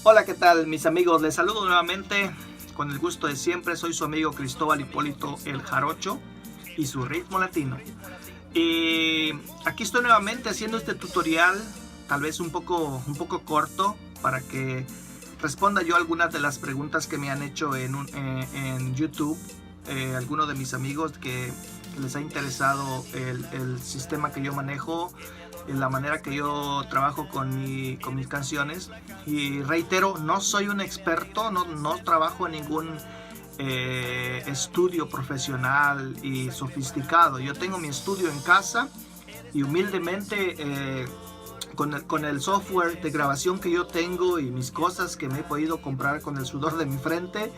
Hola, ¿qué tal mis amigos? Les saludo nuevamente con el gusto de siempre. Soy su amigo Cristóbal Hipólito el Jarocho y su ritmo latino. Y aquí estoy nuevamente haciendo este tutorial, tal vez un poco corto, para que responda yo algunas de las preguntas que me han hecho en YouTube. Algunos de mis amigos que les ha interesado el sistema que yo manejo, la manera que yo trabajo con mis canciones. Y reitero, no soy un experto, no trabajo en ningún estudio profesional y sofisticado. Yo tengo mi estudio en casa y humildemente con el software de grabación que yo tengo y mis cosas que me he podido comprar con el sudor de mi frente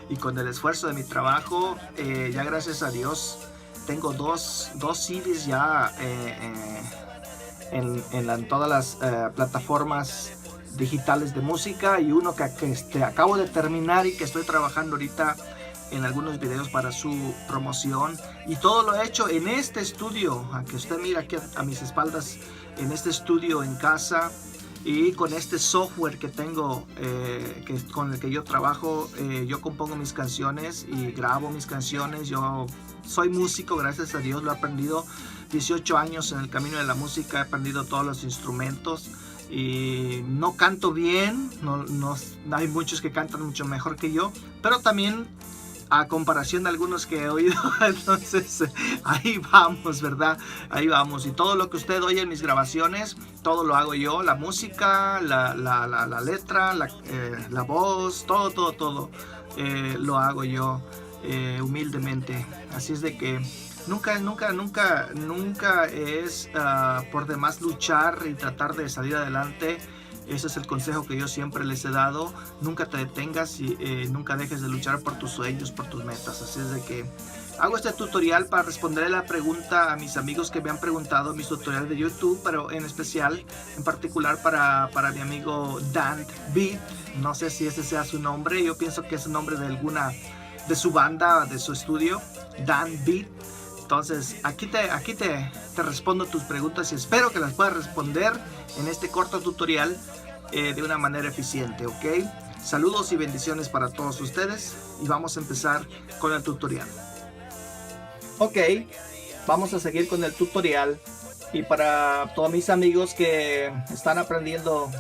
y con el esfuerzo de mi trabajo, ya gracias a Dios tengo dos CDs ya en todas las plataformas digitales de música, y uno que acabo de terminar y que estoy trabajando ahorita en algunos videos para su promoción. Y todo lo he hecho en este estudio, que usted mira aquí a mis espaldas, en este estudio en casa, y con este software que tengo, con el que yo trabajo. Yo compongo mis canciones y grabo mis canciones. Yo soy músico, gracias a Dios, lo he aprendido. 18 años en el camino de la música, he aprendido todos los instrumentos. Y no canto bien, no hay muchos que cantan mucho mejor que yo, pero también a comparación de algunos que he oído, entonces ahí vamos, ¿verdad? Ahí vamos. Y todo lo que usted oye en mis grabaciones, todo lo hago yo. La música, la letra, la voz, todo lo hago yo humildemente. Así es de que nunca es por demás luchar y tratar de salir adelante. Ese es el consejo que yo siempre les he dado. Nunca te detengas y nunca dejes de luchar por tus sueños, por tus metas. Así es de que hago este tutorial para responder la pregunta a mis amigos que me han preguntado en mis tutoriales de YouTube, pero en especial, en particular para mi amigo Dan Beat. No sé si ese sea su nombre, yo pienso que es el nombre de alguna de su banda, de su estudio, Dan Beat. Entonces aquí te respondo tus preguntas y espero que las puedas responder en este corto tutorial de una manera eficiente, ¿ok? Saludos y bendiciones para todos ustedes y vamos a empezar con el tutorial. Ok, vamos a seguir con el tutorial. Y para todos mis amigos que están aprendiendo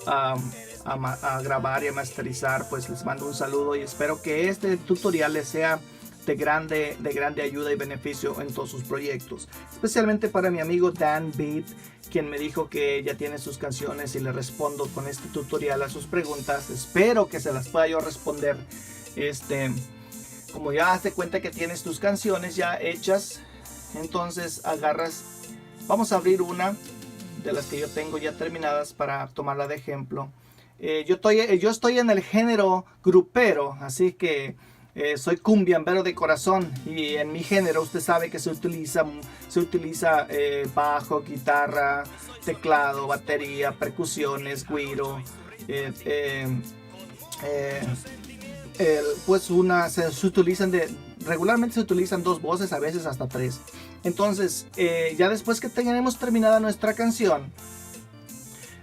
a grabar y a masterizar, pues les mando un saludo y espero que este tutorial les sea de grande ayuda y beneficio en todos sus proyectos, especialmente para mi amigo Dan Beat, quien me dijo que ya tiene sus canciones y le respondo con este tutorial a sus preguntas. Espero que se las pueda yo responder. Como ya te cuenta que tienes tus canciones ya hechas, entonces agarras, vamos a abrir una de las que yo tengo ya terminadas para tomarla de ejemplo. Yo estoy en el género grupero, así que soy cumbiambero de corazón, y en mi género usted sabe que se utiliza bajo, guitarra, teclado, batería, percusiones, güiro, pues regularmente se utilizan dos voces, a veces hasta tres. Entonces ya después que tengamos terminada nuestra canción,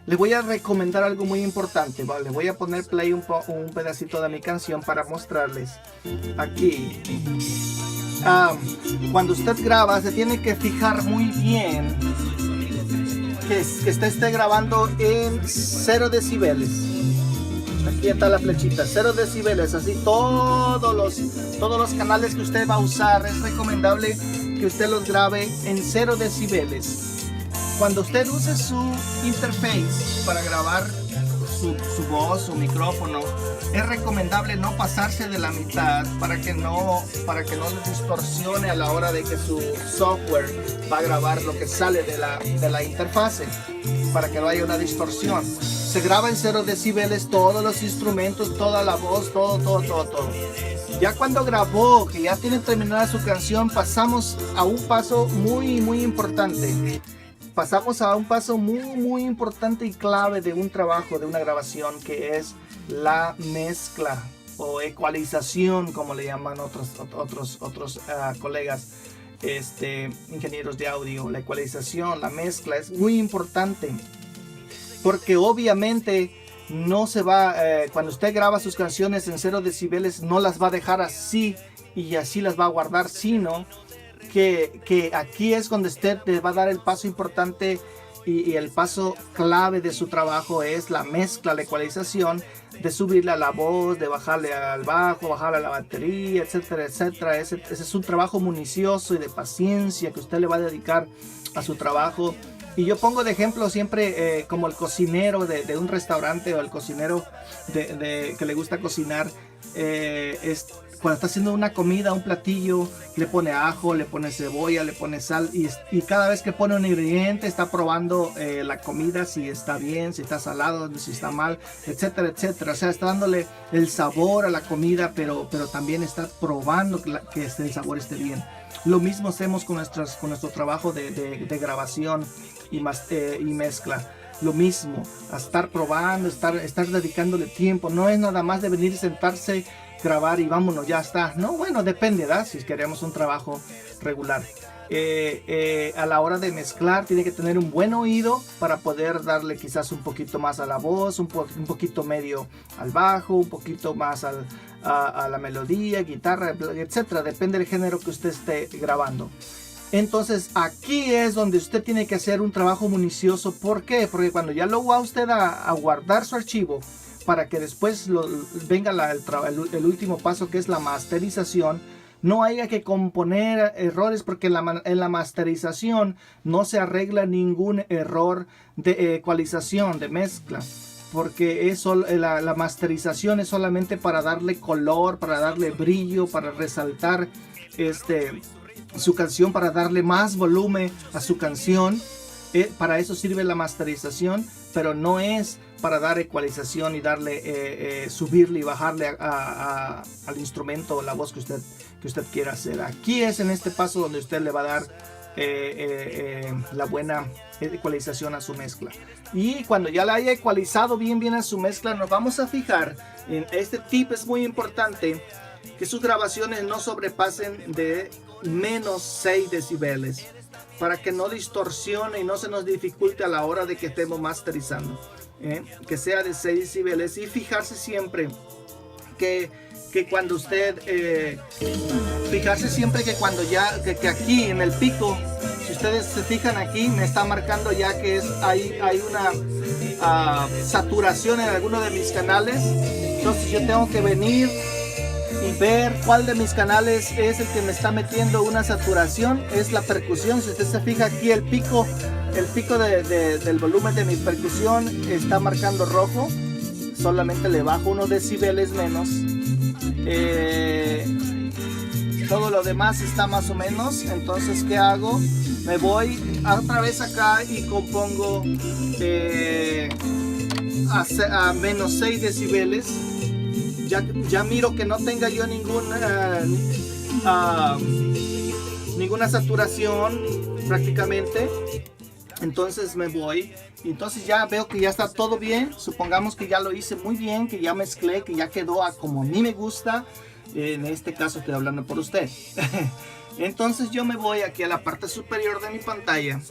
les voy a recomendar algo muy importante, ¿vale? Voy a poner play un pedacito de mi canción para mostrarles. Aquí, cuando usted graba, se tiene que fijar muy bien que esté grabando en 0 decibeles. Aquí está la flechita, 0 decibeles, así todos los canales que usted va a usar, es recomendable que usted los grabe en 0 decibeles. Cuando usted use su interface para grabar su voz, su micrófono, es recomendable no pasarse de la mitad para que no le distorsione a la hora de que su software va a grabar lo que sale de la interfase, para que no haya una distorsión. Se graba en 0 decibeles todos los instrumentos, toda la voz, todo. Ya cuando grabó, que ya tiene terminada su canción, pasamos a un paso muy importante. Pasamos a un paso muy importante y clave de un trabajo, de una grabación, que es la mezcla o ecualización, como le llaman otros colegas ingenieros de audio. La ecualización, la mezcla es muy importante, porque obviamente no se va, cuando usted graba sus canciones en 0 decibeles, no las va a dejar así y así las va a guardar, sino que aquí es donde usted le va a dar el paso importante y el paso clave de su trabajo es la mezcla, la ecualización, de subirle a la voz, de bajarle al bajo, bajarle a la batería, etcétera, etcétera. Ese es un trabajo minucioso y de paciencia que usted le va a dedicar a su trabajo. Y yo pongo de ejemplo siempre como el cocinero de un restaurante o el cocinero que le gusta cocinar. Cuando está haciendo una comida, un platillo, le pone ajo, le pone cebolla, le pone sal y cada vez que pone un ingrediente está probando la comida, si está bien, si está salado, si está mal, etcétera, etcétera. O sea, está dándole el sabor a la comida, pero también está probando que el sabor esté bien. Lo mismo hacemos con nuestro trabajo de grabación y mezcla. Lo mismo, a estar probando, estar dedicándole tiempo. No es nada más de venir y sentarse, grabar y vámonos, ya está. No, bueno, depende, ¿verdad? Si queremos un trabajo regular. A la hora de mezclar tiene que tener un buen oído para poder darle quizás un poquito más a la voz, un poquito medio al bajo, un poquito más a la melodía, guitarra, etcétera. Depende del género que usted esté grabando. Entonces aquí es donde usted tiene que hacer un trabajo minucioso. ¿Por qué? Porque cuando ya lo va usted a guardar su archivo, para que después venga el último paso, que es la masterización, no haya que componer errores, porque en la masterización no se arregla ningún error de ecualización, de mezcla, porque la masterización es solamente para darle color, para darle brillo, para resaltar su canción, para darle más volumen a su canción. Para eso sirve la masterización, pero no es para dar ecualización y darle subirle y bajarle al instrumento o la voz que usted quiera hacer. Aquí es en este paso donde usted le va a dar la buena ecualización a su mezcla. Y cuando ya la haya ecualizado bien a su mezcla, nos vamos a fijar en este tip. Es muy importante que sus grabaciones no sobrepasen de menos 6 decibeles para que no distorsione y no se nos dificulte a la hora de que estemos masterizando. Que sea de 6 decibeles, y fijarse siempre que cuando usted fijarse siempre que cuando ya que aquí en el pico, si ustedes se fijan aquí, me está marcando ya que hay una saturación en alguno de mis canales. Entonces yo tengo que venir y ver cuál de mis canales es el que me está metiendo una saturación. Es la percusión. Si usted se fija aquí, el pico del volumen de mi percusión está marcando rojo. Solamente le bajo unos decibeles menos. Todo lo demás está más o menos. Entonces, ¿qué hago? Me voy otra vez acá y compongo a menos 6 decibeles. Ya miro que no tenga yo ninguna saturación prácticamente. Entonces me voy. Entonces ya veo que ya está todo bien. Supongamos que ya lo hice muy bien, que ya mezclé, que ya quedó como a mí me gusta. En este caso estoy hablando por usted. Entonces yo me voy aquí a la parte superior de mi pantalla,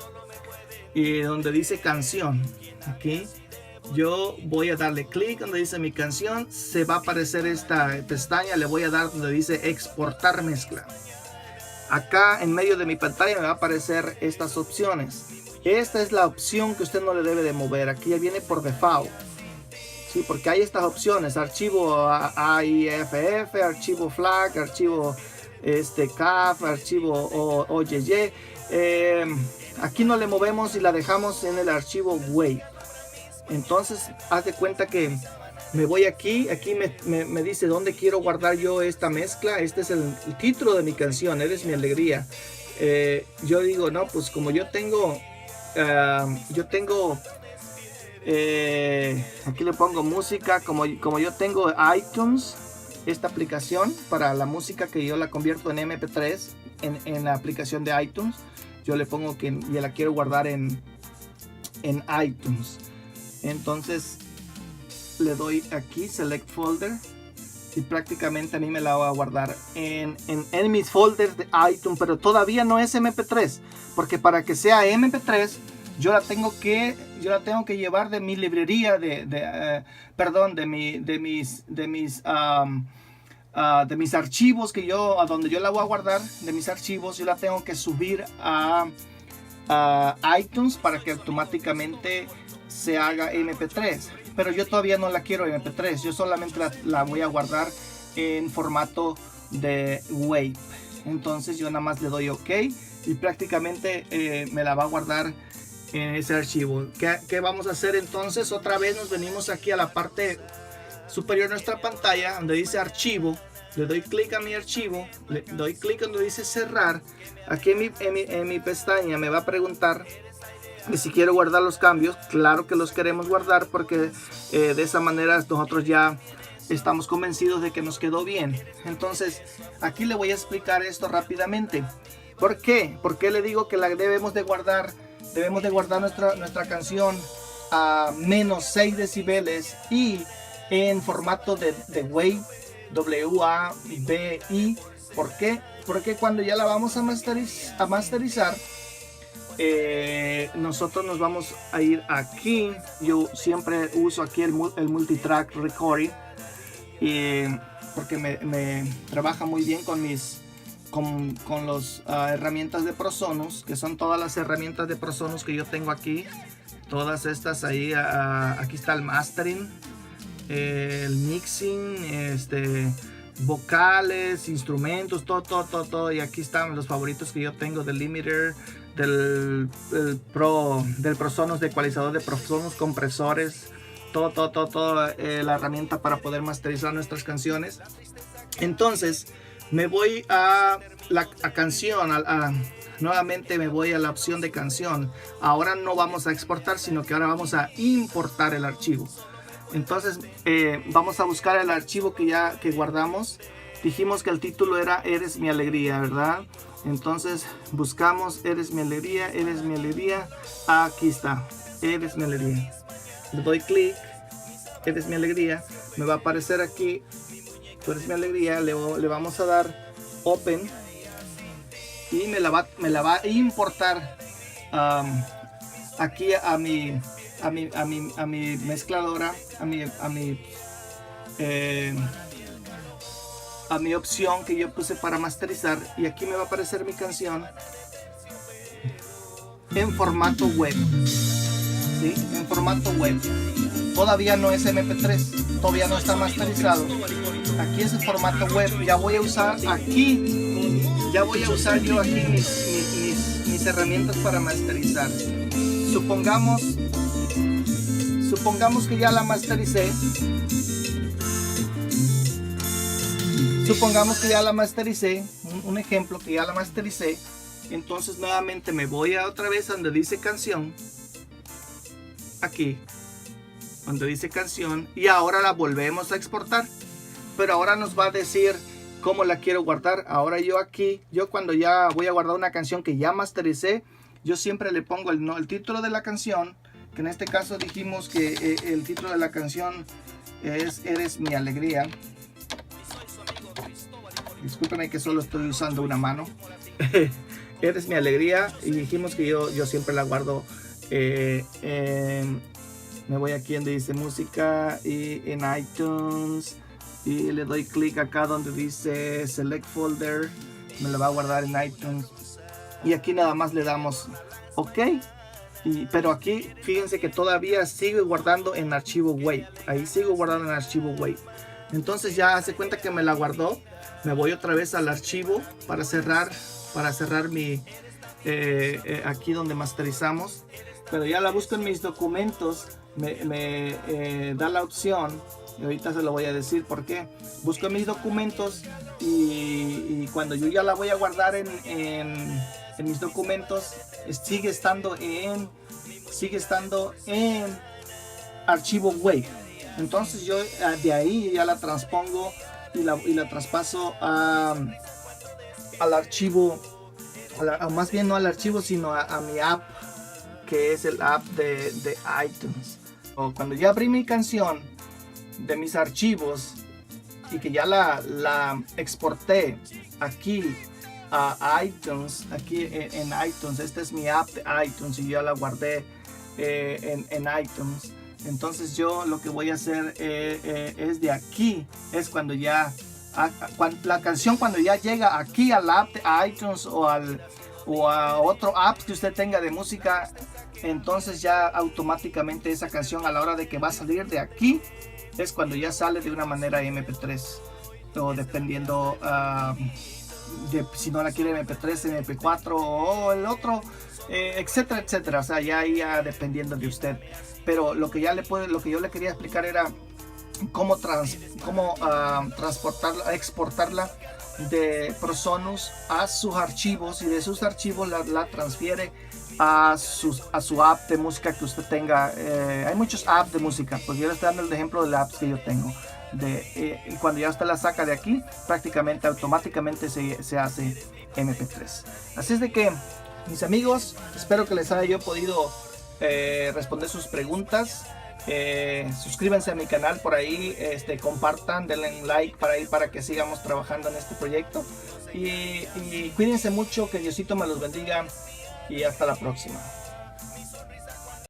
donde dice canción. Aquí yo voy a darle clic donde dice mi canción. Se va a aparecer esta pestaña. Le voy a dar donde dice exportar mezcla. Acá en medio de mi pantalla me va a aparecer estas opciones. Esta es la opción que usted no le debe de mover. Aquí ya viene por default. Sí, porque hay estas opciones: archivo AIFF, archivo FLAC, archivo CAF, archivo OYY. Aquí no le movemos y la dejamos en el archivo WAV. Entonces haz de cuenta que me voy aquí me dice dónde quiero guardar yo esta mezcla. Este es el título de mi canción, Eres mi alegría. Yo digo, no, pues como yo tengo aquí le pongo música, como yo tengo iTunes, esta aplicación para la música, que yo la convierto en MP3 en la aplicación de iTunes. Yo le pongo que ya la quiero guardar en iTunes. Entonces le doy aquí Select Folder y prácticamente a mí me la va a guardar en mis folders de iTunes, pero todavía no es MP3, porque para que sea MP3 yo la tengo que llevar de mi librería, perdón, de mis archivos que yo, a donde yo la voy a guardar, de mis archivos, yo la tengo que subir a iTunes para que automáticamente se haga MP3. Pero yo todavía no la quiero MP3, yo solamente la voy a guardar en formato de WAV. Entonces yo nada más le doy OK y prácticamente me la va a guardar en ese archivo. ¿Qué vamos a hacer entonces? Otra vez nos venimos aquí a la parte superior de nuestra pantalla donde dice archivo. Le doy clic a mi archivo, le doy clic donde dice cerrar. Aquí en mi pestaña me va a preguntar que si quiero guardar los cambios. Claro que los queremos guardar porque de esa manera nosotros ya estamos convencidos de que nos quedó bien. Entonces aquí le voy a explicar esto rápidamente. ¿Por qué? ¿Por qué le digo que la debemos de guardar? Debemos de guardar nuestra canción a menos 6 decibeles y en formato de WAV, W-A-V-I. ¿Por qué? Porque cuando ya la vamos a masterizar, nosotros nos vamos a ir aquí. Yo siempre uso aquí el multitrack recording porque me trabaja muy bien con las herramientas de PreSonus, que son todas las herramientas de PreSonus que yo tengo aquí, todas estas ahí. Aquí está el mastering, el mixing, vocales, instrumentos, todo, y aquí están los favoritos que yo tengo del limiter, del PreSonus, de ecualizador de PreSonus, compresores, todo la herramienta para poder masterizar nuestras canciones. Entonces me voy a la canción, nuevamente me voy a la opción de canción. Ahora no vamos a exportar, sino que ahora vamos a importar el archivo. Entonces vamos a buscar el archivo que guardamos. Dijimos que el título era Eres mi alegría, ¿verdad? Entonces buscamos Eres mi alegría, Eres mi alegría. Aquí está, Eres mi alegría. Le doy clic, Eres mi alegría. Me va a aparecer aquí, Tú eres mi alegría. Le vamos a dar Open y me la va a importar aquí a mi mezcladora, a mi opción que yo puse para masterizar, y aquí me va a aparecer mi canción en formato web, ¿sí? En formato web. Todavía no es MP3, todavía no está masterizado. Aquí es el formato web. Ya voy a usar yo aquí mis herramientas para masterizar. Supongamos que ya la mastericé. Supongamos que ya la mastericé. Un ejemplo, que ya la mastericé. Entonces nuevamente me voy otra vez donde dice canción. Aquí, donde dice canción. Y ahora la volvemos a exportar. Pero ahora nos va a decir cómo la quiero guardar. Ahora yo cuando ya voy a guardar una canción que ya mastericé, yo siempre le pongo el título de la canción, que en este caso dijimos que el título de la canción es Eres mi alegría. Discúlpenme que solo estoy usando una mano. Eres mi alegría, y dijimos que yo siempre la guardo. Me voy aquí donde dice música y en iTunes, y le doy clic acá donde dice Select Folder. Me la va a guardar en iTunes. Y aquí nada más le damos OK. Pero aquí fíjense que todavía sigo guardando en archivo WAV. Ahí sigo guardando en archivo WAV. Entonces ya hace cuenta que me la guardó. Me voy otra vez al archivo para cerrar mi aquí donde masterizamos. Pero ya la busco en mis documentos. Me da la opción. Y ahorita se lo voy a decir por qué. Busco en mis documentos y cuando yo ya la voy a guardar en mis documentos, sigue estando en archivo WAV. Entonces yo de ahí ya la transpongo y la traspaso al archivo, más bien no al archivo, sino a mi app, que es el app de iTunes. Cuando ya abrí mi canción de mis archivos y que ya la exporté aquí a iTunes, aquí en iTunes. Esta es mi app de iTunes y ya la guardé en iTunes. Entonces yo lo que voy a hacer es de aquí, es cuando ya la canción cuando ya llega aquí a la app de iTunes o a otro app que usted tenga de música, entonces ya automáticamente esa canción a la hora de que va a salir de aquí es cuando ya sale de una manera MP3 o dependiendo si no la quiere MP3, MP4 o el otro, etcétera, etcétera. O sea, ya dependiendo de usted. Pero lo que yo le quería explicar era cómo transportarla, exportarla de PreSonus a sus archivos, y de sus archivos la transfiere a su app de música que usted tenga. Hay muchos apps de música, pues yo le estoy dando el ejemplo de las apps que yo tengo. Y cuando ya usted la saca de aquí, prácticamente automáticamente se hace MP3. Así es de que, mis amigos, espero que les haya yo podido responder sus preguntas. Suscríbanse a mi canal por ahí, compartan, denle un like para que sigamos trabajando en este proyecto, y cuídense mucho, que Diosito me los bendiga y hasta la próxima.